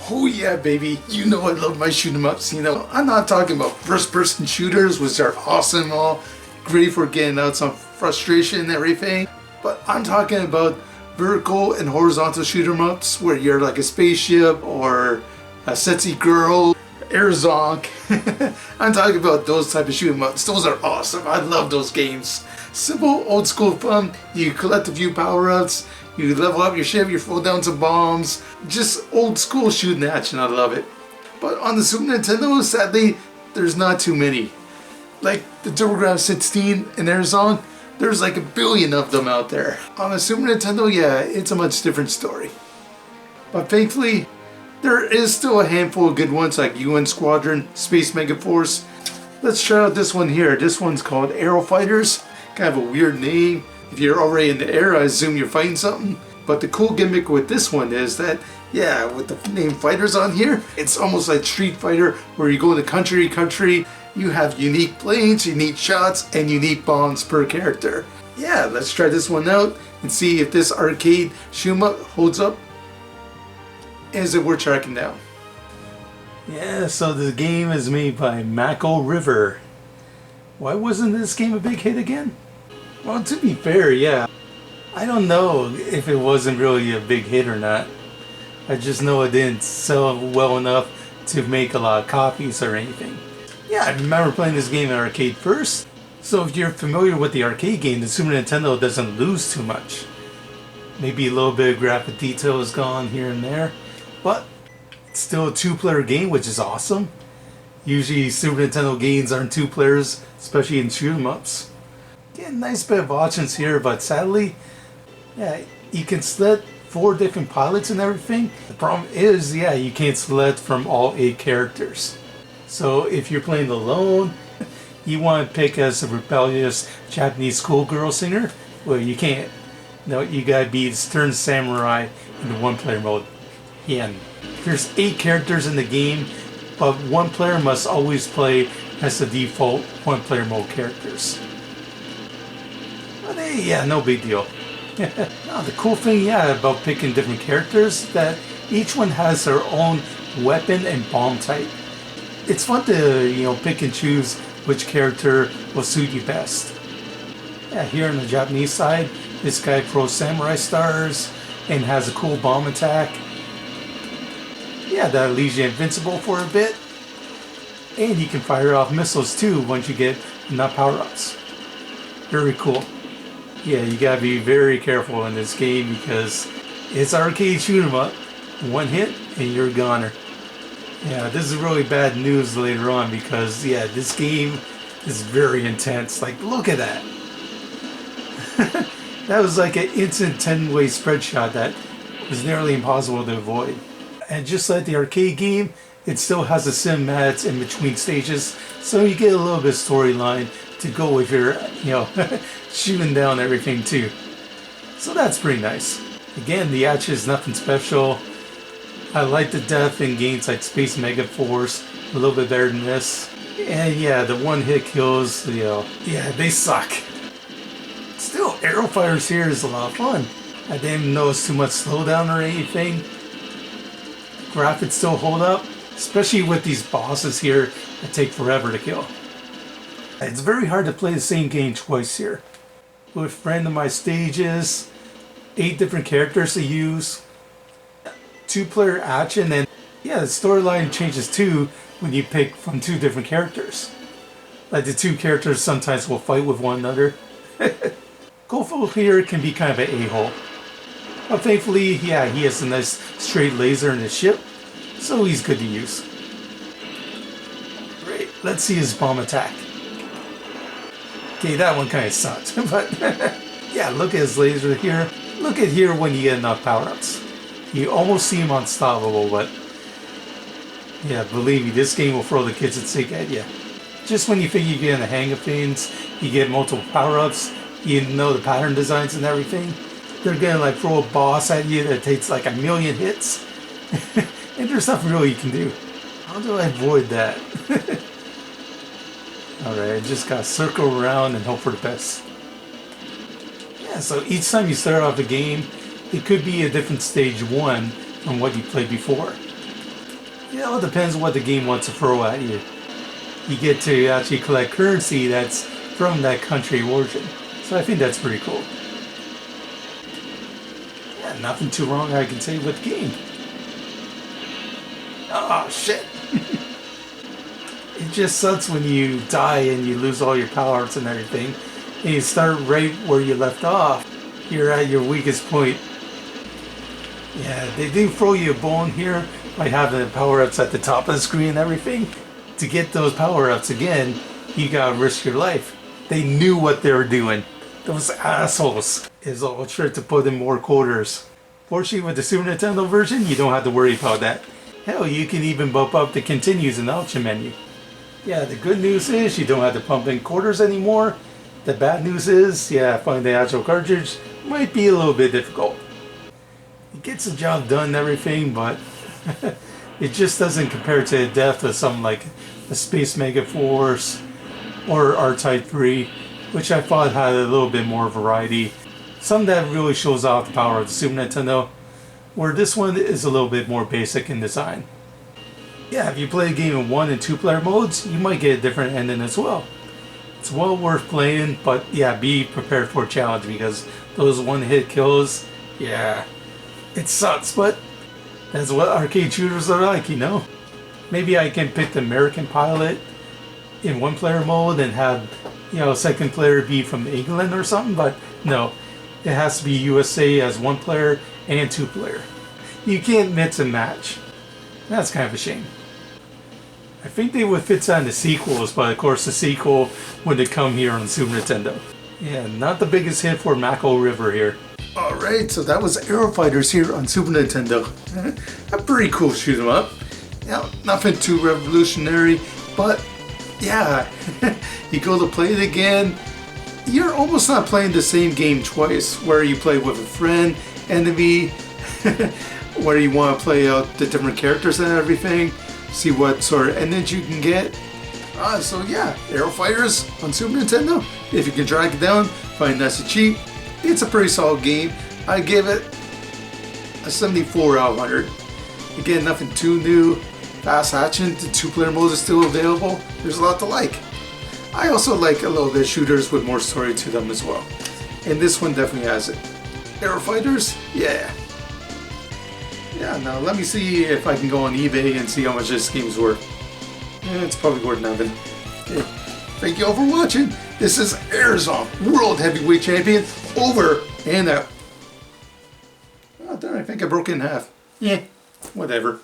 Oh yeah, baby. You know I love my shoot 'em ups. You know, I'm not talking about first-person shooters, which are awesome and all, great for getting out some frustration and everything. But I'm talking about vertical and horizontal shoot 'em ups where you're like a spaceship or a sexy girl, air zonk. I'm talking about those type of shoot 'em ups. Those are awesome. I love those games. Simple, old school fun. You collect a few power-ups. You level up your ship, you throw down some bombs. Just old school shooting action, I love it. But on the Super Nintendo, sadly, there's not too many. Like the TurboGrafx 16 and Aero, there's like a billion of them out there. On the Super Nintendo, yeah, it's a much different story. But thankfully, there is still a handful of good ones like UN Squadron, Space Megaforce. Let's try out this one here. This one's called Aero Fighters. Kind of a weird name. If you're already in the air, I assume you're fighting something. But the cool gimmick with this one is that, yeah, with the name Fighters on here, it's almost like Street Fighter, where you go to country to country. You have unique planes, unique shots, and unique bombs per character. Yeah, let's try this one out and see if this arcade shoot 'em up holds up. Is it worth tracking down? Yeah, so the game is made by Mako River. Why wasn't this game a big hit again? Well, to be fair, yeah. I don't know if it wasn't really a big hit or not. I just know it didn't sell well enough to make a lot of copies or anything. Yeah, I remember playing this game in arcade first. So if you're familiar with the arcade game, the Super Nintendo doesn't lose too much. Maybe a little bit of graphic detail is gone here and there. But it's still a two-player game, which is awesome. Usually Super Nintendo games aren't two players, especially in shoot 'em ups. Yeah, nice bit of options here, but sadly, yeah, you can select 4 different pilots and everything. The problem is, yeah, you can't select from all 8 characters. So if you're playing alone, you want to pick as a rebellious Japanese schoolgirl singer, well, you can't. No, you gotta be the stern samurai in the one-player mode. Yeah, there's 8 characters in the game, but one player must always play as the default one-player mode characters. But hey, yeah, no big deal. Now, the cool thing, yeah, about picking different characters is that each one has their own weapon and bomb type. It's fun to, you know, pick and choose which character will suit you best. Yeah, here on the Japanese side, this guy throws samurai stars and has a cool bomb attack. Yeah, that leaves you invincible for a bit. And you can fire off missiles too once you get enough power-ups. Very cool. Yeah, you gotta be very careful in this game because it's arcade shoot 'em up. One hit and you're a goner. Yeah, this is really bad news later on because, yeah, this game is very intense. Like, look at that. That was like an instant 10-way spread shot that was nearly impossible to avoid. And just like the arcade game, it still has the cinematics in between stages, so you get a little bit of storyline to go with your, you know, shooting down everything too. So that's pretty nice. Again, the action is nothing special. I like the death in games like Space Megaforce a little bit better than this. And yeah, the one-hit kills, you know, yeah, they suck. Still, Aero Fighters here is a lot of fun. I didn't notice too much slowdown or anything. Graphics still hold up, especially with these bosses here that take forever to kill. It's very hard to play the same game twice here. With randomized stages, 8 different characters to use, 2-player action, and yeah, the storyline changes too when you pick from 2 different characters. Like the 2 characters sometimes will fight with one another. Kofo here can be kind of an a-hole. But thankfully, yeah, he has a nice straight laser in his ship, so he's good to use. Great, let's see his bomb attack. Okay, that one kind of sucked, but yeah, look at his laser here. Look at here when you get enough power-ups. You almost seem unstoppable, but yeah, believe me, this game will throw the kids at sick at you. Just when you think you get in the hang of things, you get multiple power-ups, you know the pattern designs and everything, they're gonna like throw a boss at you that takes like 1,000,000 hits. And there's nothing really you can do. How do I avoid that? Alright, I just gotta circle around and hope for the best. Yeah, so each time you start off the game, it could be a different stage 1 from what you played before. It all depends on what the game wants to throw at you. You get to actually collect currency that's from that country of origin. So I think that's pretty cool. Yeah, nothing too wrong I can say with the game. Oh shit! It just sucks when you die and you lose all your power-ups and everything. And you start right where you left off. You're at your weakest point. Yeah, they do throw you a bone here by having the power-ups at the top of the screen and everything. To get those power-ups again, you gotta risk your life. They knew what they were doing. Those assholes. It's all a trick to put in more quarters. Fortunately, with the Super Nintendo version, you don't have to worry about that. Hell, you can even bump up the continues in the option menu. Yeah, the good news is you don't have to pump in quarters anymore. The bad news is, yeah, finding the actual cartridge might be a little bit difficult. It gets the job done and everything, but it just doesn't compare to the depth of something like the Space Mega Force or R-Type 3, which I thought had a little bit more variety. Some that really shows off the power of the Super Nintendo, where this one is a little bit more basic in design. Yeah, if you play a game in 1 and 2 player modes, you might get a different ending as well. It's well worth playing, but yeah, be prepared for a challenge because those one-hit kills, yeah, it sucks, but that's what arcade shooters are like, you know? Maybe I can pick the American pilot in 1 player mode and have, you know, second player be from England or something, but no, it has to be USA as 1 player and 2 player. You can't mix and match. That's kind of a shame. I think they would fit that in the sequels, but of course the sequel wouldn't come here on Super Nintendo. Yeah, not the biggest hit for Mako River here. Alright, so that was Aero Fighters here on Super Nintendo. A pretty cool shoot 'em up. Yeah, nothing too revolutionary, but yeah, you go to play it again, you're almost not playing the same game twice, where you play with a friend, enemy, where you want to play out the different characters and everything, see what sort of endings you can get. So yeah, Aero Fighters on Super Nintendo. If you can drag it down, find nice and cheap. It's a pretty solid game. I give it a 74 out of 100. Again, nothing too new. Fast action, the 2 player mode is still available. There's a lot to like. I also like a little bit of shooters with more story to them as well. And this one definitely has it. Aero Fighters, yeah. Yeah, now let me see if I can go on eBay and see how much this game's worth. Yeah, it's probably worth nothing. Okay. Thank you all for watching. This is Arizona World Heavyweight Champion, over and out. Oh, darn, I think I broke it in half. Yeah, whatever.